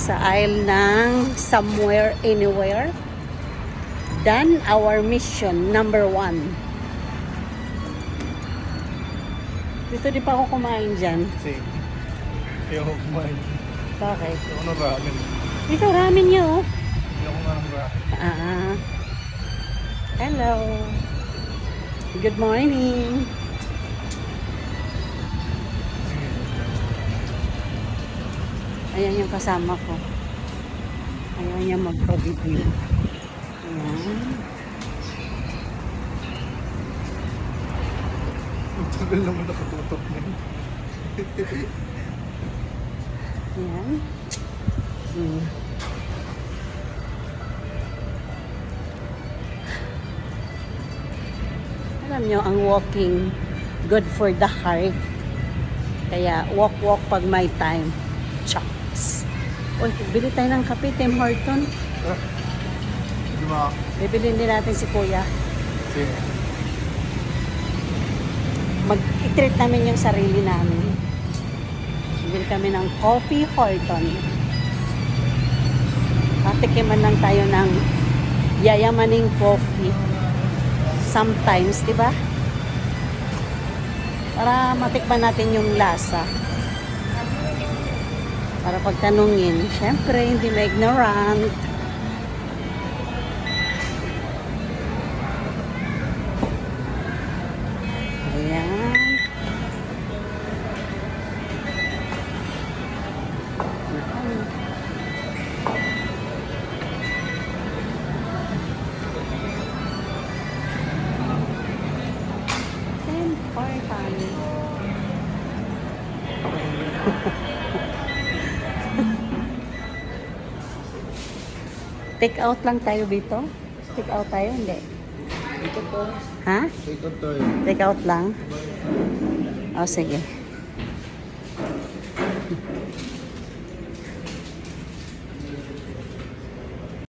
sa aisle ng Somewhere Anywhere. Done our mission number 1. Dito di pa ako kumain dyan. Same. Ayaw ko kumain. Bakit? Ayaw ko ng ramen. Dito ramen nyo. Ayaw ko nga ng ramen. Hello. Good morning. Ayan yung kasama ko. Ayaw niya magpa-video. Ayan. Tagal naman nakatutok na yun. Ayan. Alam nyo, ang walking good for the heart. Kaya walk pag may time. Chops. Uy, bili tayo ng kape, Tim Horton. Di ba? Bibilin din natin si Kuya. Same. Mag-treat namin yung sarili namin. Bili kami ng coffee Horton. Patikiman lang tayo ng yayamaning coffee. Sometimes, di ba? Para matikman natin yung lasa. Para pagtanungin, syempre, hindi ma-ignorant. Ayan. Take out lang tayo dito? Take out tayo? Hindi. Ito po. Ha? Ito to. Take out lang? O, sige.